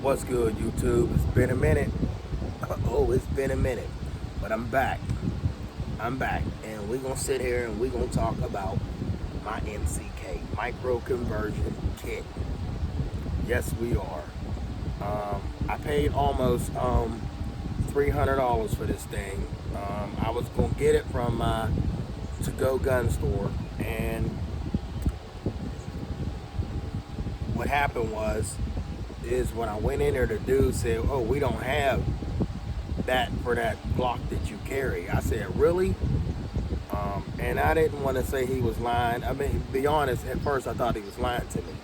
What's good, YouTube? It's been a minute. Oh, it's been a minute. But I'm back. I'm back. And we're going to sit here and we're going to talk about my MCK, Micro Conversion Kit. Yes, we are. I paid almost $300 for this thing. I was going to get it from my to-go gun store. And what happened is when I went in there, the dude said, "Oh, we don't have that for that block that you carry." I said, "Really?" And I didn't want to say he was lying. I mean, to be honest, at first I thought he was lying to me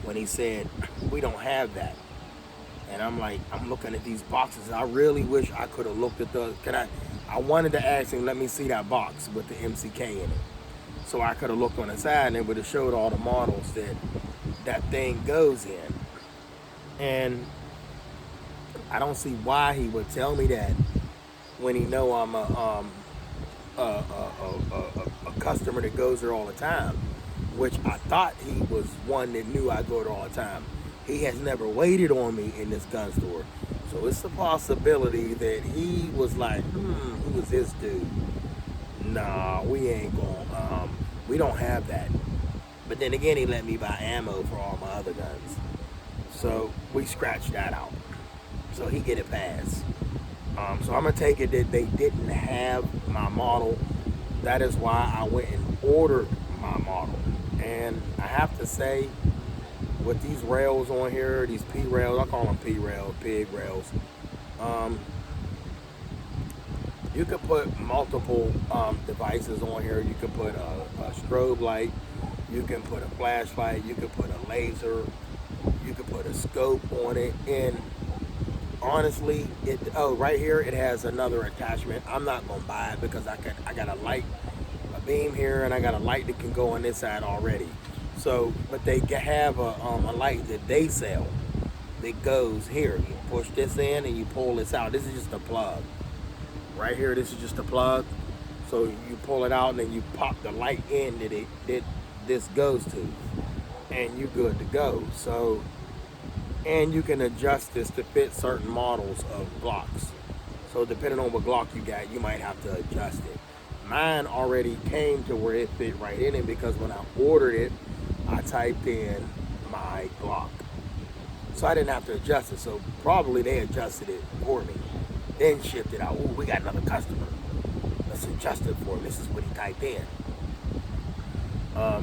when he said, "We don't have that." And I'm like, I'm looking at these boxes. I really wish I could have looked at the. Can I wanted to ask him, let me see that box with the MCK in it, so I could have looked on the side and it would have showed all the models that that thing goes in. And I don't see why he would tell me that when he know I'm a customer that goes there all the time, which I thought he was one that knew I go there all the time. He has never waited on me in this gun store. So it's a possibility that he was like, who is this dude? Nah, we ain't going, we don't have that. But then again, he let me buy ammo for all my other guns. So we scratched that out. So he get it passed. So I'm gonna take it that they didn't have my model. That is why I went and ordered my model. And I have to say, with these rails on here, these P rails, I call them P rails, pig rails. Um, you could put multiple devices on here. You could put a strobe light. You can put a flashlight. You could put a laser. You could put a scope on it. And honestly, right here it has another attachment. I'm not gonna buy it because I got a light, a beam here, and I got a light that can go on this side already. So, but they have a light that they sell that goes here. You push this in and you pull this out. This is just a plug. Right here, this is just a plug. So you pull it out and then you pop the light in that this goes to, and you good to go. So, and you can adjust this to fit certain models of Glocks. So depending on what Glock you got, you might have to adjust it. Mine already came to where it fit right in it because when I ordered it, I typed in my Glock. So I didn't have to adjust it. So probably they adjusted it for me. Then shipped it out. Ooh, we got another customer. Let's adjust it for him. This is what he typed in.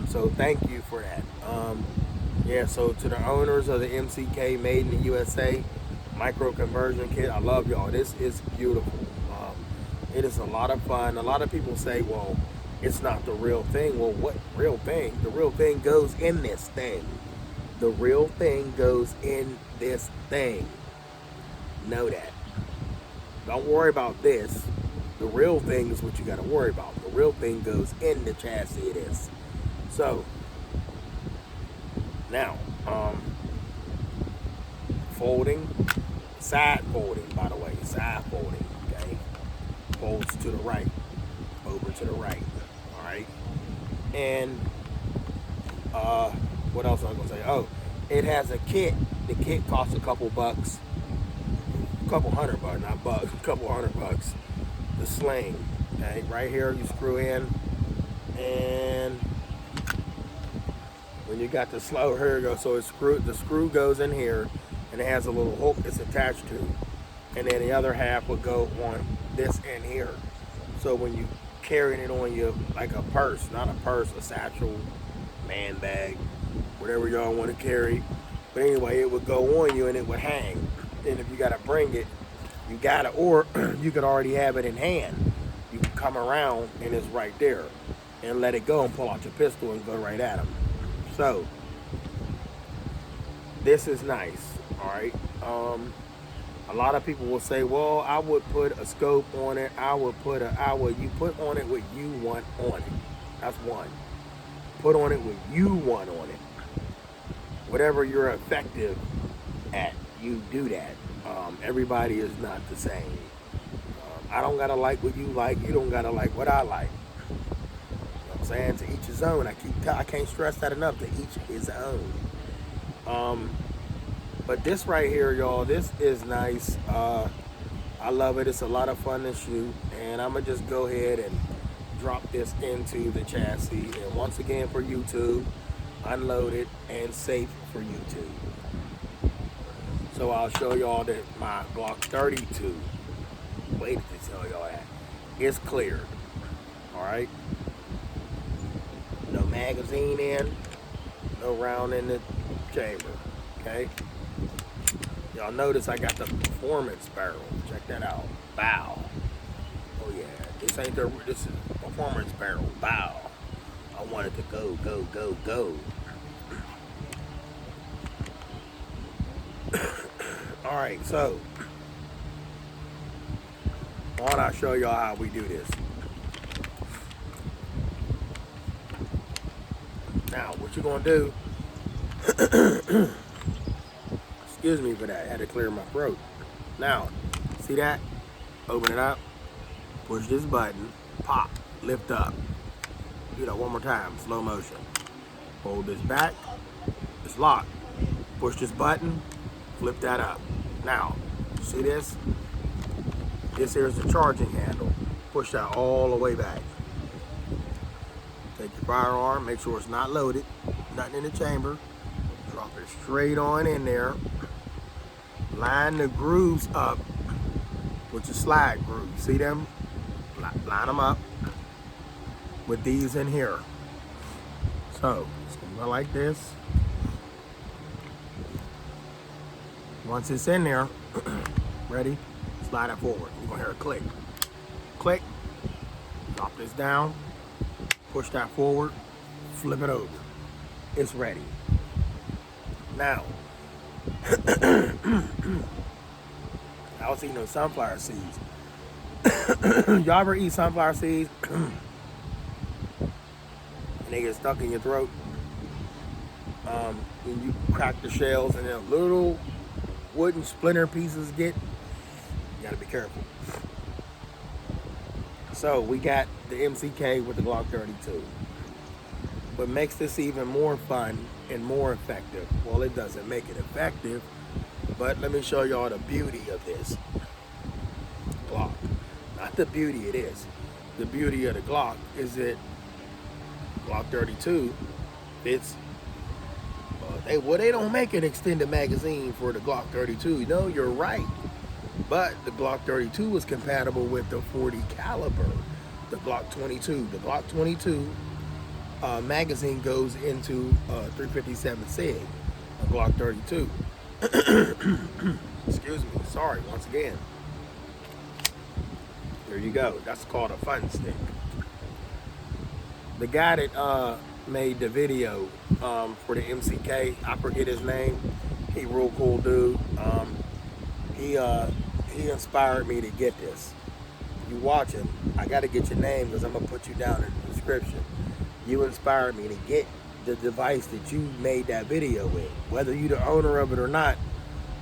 So thank you for that. Yeah, so to the owners of the MCK Made in the USA Micro Conversion Kit, I love y'all. This is beautiful. It is a lot of fun. A lot of people say, well, it's not the real thing. Well, what real thing? The real thing goes in this thing. The real thing goes in this thing. Know that. Don't worry about this. The real thing is what you got to worry about. The real thing goes in the chassis of this. So, now, folding, side folding, by the way, side folding, okay? Folds to the right, over to the right, all right? And, what else was I gonna say? Oh, it has a kit. The kit costs a couple bucks, a couple $100, not bucks, a couple $100. The sling, okay? Right here, you screw in, and when you got the slow, here it goes. So the screw goes in here, and it has a little hook it's attached to, and then the other half will go on this end here. So when you carrying it on you like a purse, not a purse, a satchel, man bag, whatever y'all want to carry. But anyway, it would go on you and it would hang. And if you gotta bring it, you gotta, or you could already have it in hand. You can come around and it's right there, and let it go and pull out your pistol and go right at them. So this is nice, all right. A lot of people will say, well, I would put a scope on it. You put on it what you want on it. That's one. Put on it what you want on it. Whatever you're effective at, you do that. Everybody is not the same. I don't gotta like what you like. You don't gotta like what I like. I'm saying, to each his own. I can't stress that enough. To each his own. But this right here, y'all, this is nice. I love it. It's a lot of fun to shoot. And I'm going to just go ahead and drop this into the chassis. And once again for YouTube, unload it and safe for YouTube. So I'll show y'all that my Glock 32, wait to tell y'all that, it's cleared. Alright? No magazine in, no round in the chamber. Okay? Y'all notice I got the performance barrel. Check that out. Bow. Oh yeah, this is performance barrel. Bow. I want it to go, go, go, go. Alright, so why don't I show y'all how we do this? Now, what you're gonna do, excuse me for that, I had to clear my throat. Now, see that? Open it up, push this button, pop, lift up. Do that one more time, slow motion. Hold this back, it's locked. Push this button, flip that up. Now, see this? This here is the charging handle. Push that all the way back. Take your firearm, make sure it's not loaded, nothing in the chamber. Drop it straight on in there. Line the grooves up with your slide grooves. See them? Line them up with these in here. So, it's gonna go like this. Once it's in there, ready? Slide it forward. You're gonna hear a click. Click. Drop this down. Push that forward. Flip it over. It's ready. Now, I was eating those sunflower seeds. Y'all ever eat sunflower seeds? And they get stuck in your throat? And you crack the shells and then little wooden splinter pieces get, you gotta be careful. So we got the MCK with the Glock 32. What makes this even more fun and more effective? Well, it doesn't make it effective, but let me show y'all the beauty of this Glock. Not the beauty it is. The beauty of the Glock is that Glock 32 fits. They don't make an extended magazine for the Glock 32. No, you're right. But the Glock 32 was compatible with the 40 caliber, the Glock 22. The Glock 22 magazine goes into 357 SIG, a Glock 32. Excuse me, sorry, once again. There you go, that's called a fun stick. The guy that made the video for the MCK, I forget his name, he real cool dude. He inspired me to get this. You watch him, I gotta get your name because I'm gonna put you down in the description. You inspired me to get the device that you made that video with. Whether you're the owner of it or not,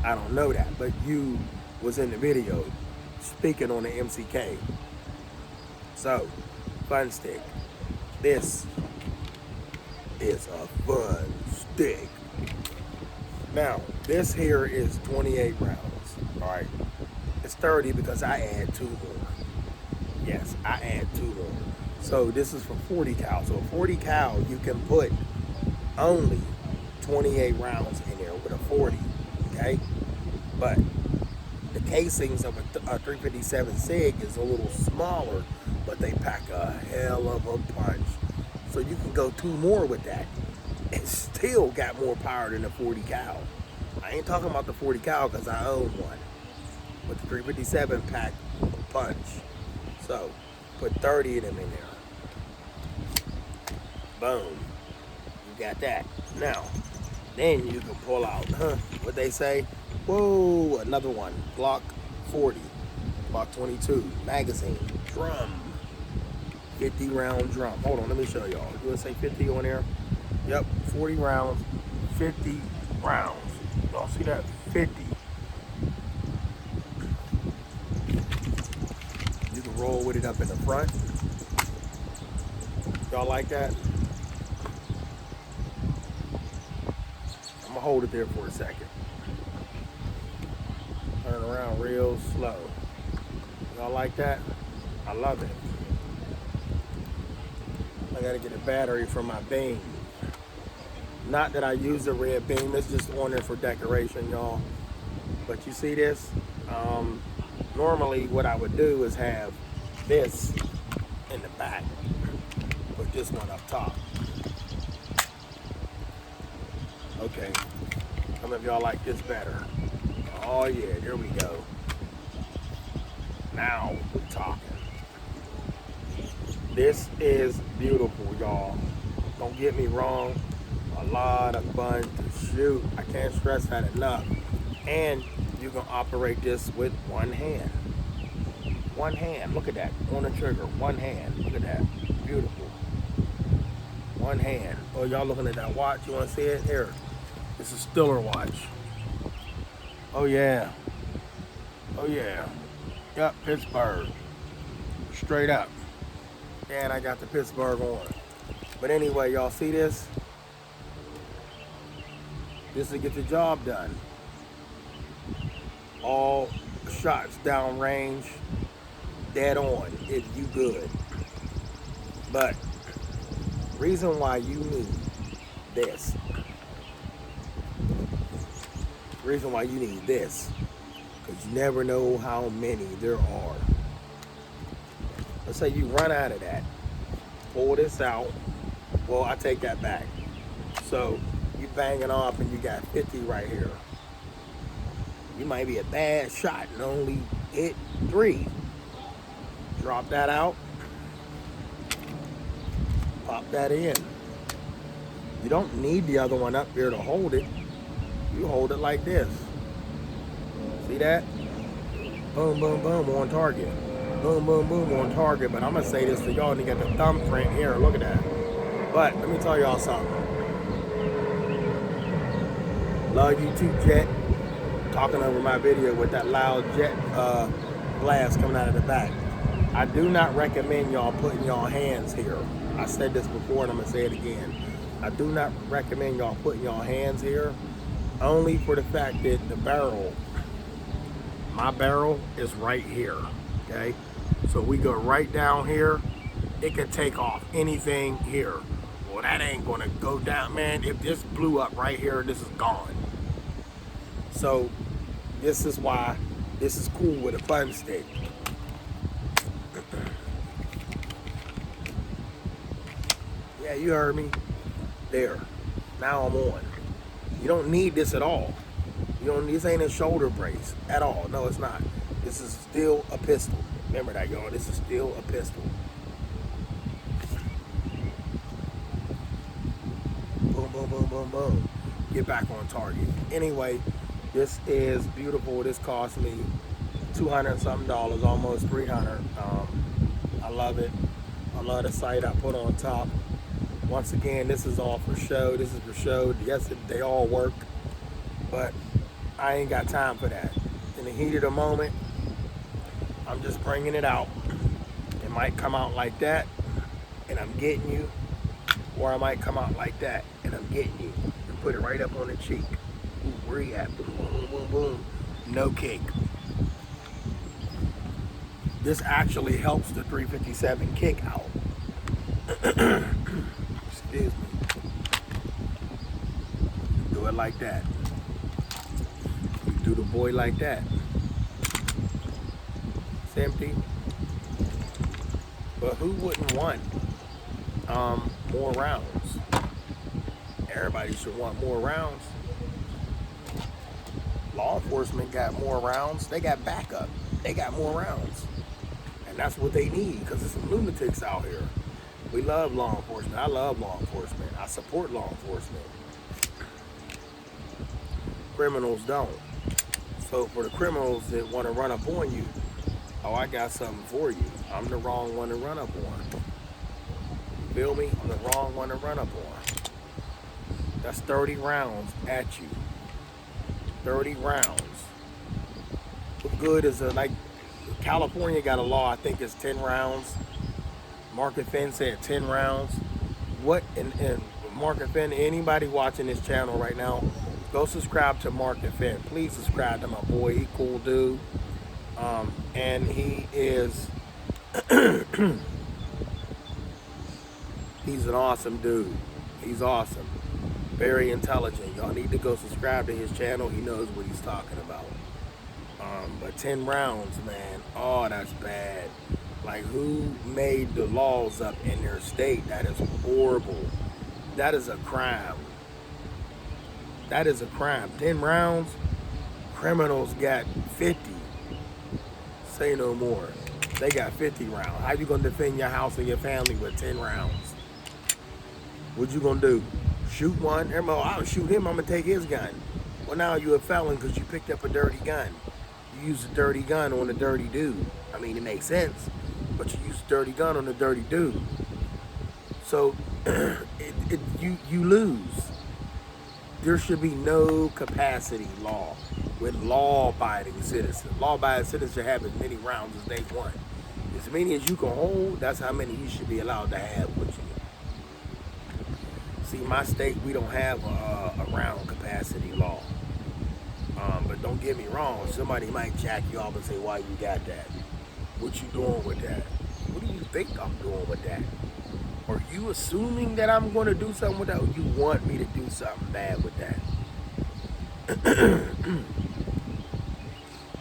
I don't know that, but you was in the video speaking on the MCK. So, fun stick. This is a fun stick. Now, this here is 28 rounds, all right? It's 30 because I add 2 more. Yes, I add 2 more. So this is for 40 cal. So 40 cal, you can put only 28 rounds in there with a 40, okay? But the casings of a 357 SIG is a little smaller, but they pack a hell of a punch. So you can go 2 more with that and still got more power than the 40 cal. I ain't talking about the 40 cal because I own one. But the 357 pack a punch. So put 30 of them in there. Boom. You got that. Now, then you can pull out, what they say? Whoa, another one. Glock 40. Glock 22. Magazine. Drum. 50 round drum. Hold on, let me show y'all. Do it say 50 on there? Yep, 40 rounds. 50 rounds. Y'all see that? 50. You can roll with it up in the front. Y'all like that? I'm gonna hold it there for a second. Turn around real slow. Y'all like that? I love it. I gotta get a battery for my beam. Not that I use the red beam, it's just on there for decoration, y'all. But you see this? Normally what I would do is have this in the back. Put this one up top. Okay. Some of y'all like this better. Oh yeah, there we go. Now we're talking. This is beautiful, y'all. Don't get me wrong. A lot of fun to shoot. I can't stress that enough. And you can operate this with one hand. One hand. Look at that. On the trigger. One hand. Look at that. Beautiful. One hand. Oh, y'all looking at that watch? You want to see it? Here. It's a Stiller watch. Oh, yeah. Oh, yeah. Yep, Pittsburgh. Straight up. And I got the Pittsburgh on. But anyway, y'all see this? This will get the job done. All shots down range, dead on, if you good. But reason why you need this, reason why you need this, because you never know how many there are. Let's say you run out of that. Pull this out. Well, I take that back. So you banging off and you got 50 right here. You might be a bad shot and only hit 3. Drop that out. Pop that in. You don't need the other one up here to hold it. You hold it like this. See that? Boom, boom, boom on target. Boom, boom, boom on target. But I'm going to say this to y'all, and you got the thumbprint here. Look at that. But let me tell y'all something. Love you too, Jet. Talking over my video with that loud jet blast coming out of the back. I do not recommend y'all putting y'all hands here. I said this before and I'm gonna say it again. I do not recommend y'all putting y'all hands here, only for the fact that the barrel, my barrel is right here, okay? So we go right down here, it can take off anything here. Well, that ain't gonna go down, man. If this blew up right here, this is gone. So this is why this is cool with a fun stick. Yeah, you heard me. There. Now I'm on. You don't need this at all. You don't. This ain't a shoulder brace at all. No, it's not. This is still a pistol. Remember that, y'all. This is still a pistol. Boom, boom, boom, boom, boom. Get back on target. Anyway, this is beautiful. This cost me $200 something, almost $300. I love it. I love the sight I put on top. Once again, this is all for show. This is for show. Yes, they all work, but I ain't got time for that. In the heat of the moment, I'm just bringing it out. It might come out like that, and I'm getting you, or I might come out like that, and I'm getting you, and put it right up on the cheek. Ooh, where you at? Boom, boom, boom, boom. No kick. This actually helps the 357 kick out. Excuse me. Do it like that. You do the boy like that. It's empty. But who wouldn't want more rounds? Everybody should want more rounds. Law enforcement got more rounds. They got backup. They got more rounds. And that's what they need, because there's some lunatics out here. We love law enforcement. I love law enforcement. I support law enforcement. Criminals don't. So for the criminals that want to run up on you, oh, I got something for you. I'm the wrong one to run up on. You feel me? I'm the wrong one to run up on. That's 30 rounds at you. 30 rounds. What good is it? Like, California got a law, I think it's 10 rounds. Market Finn said 10 rounds. What, and Market Finn, anybody watching this channel right now, Go subscribe to Mark and Finn. Please subscribe to my boy. He cool dude. And he is he's an awesome dude. He's awesome. Very intelligent. Y'all need to go subscribe to his channel. He knows what he's talking about. But 10 rounds, man. Oh, that's bad. Like, who made the laws up in their state? That is horrible. That is a crime. That is a crime. 10 rounds, criminals got 50. Say no more. They got 50 rounds. How you gonna defend your house and your family with 10 rounds? What you gonna do? Shoot one? I'll shoot him, I'm gonna take his gun. Well, now you're a felon because you picked up a dirty gun. You use a dirty gun on a dirty dude. I mean, it makes sense, but you use a dirty gun on a dirty dude. So, you lose. There should be no capacity law with law-abiding citizens. Law-abiding citizens should have as many rounds as they want. As many as you can hold, that's how many you should be allowed to have with you. See, my state, we don't have a round capacity law. But don't get me wrong, somebody might jack you off and say, why you got that? What you doing with that? What do you think I'm doing with that? Are you assuming that I'm going to do something with that, or you want me to do something bad with that?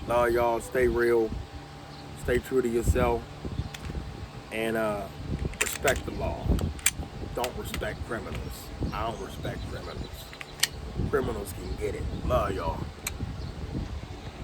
No, y'all, stay real. Stay true to yourself. And respect the law. Don't respect criminals. I don't respect criminals. Criminals can get it. Love y'all.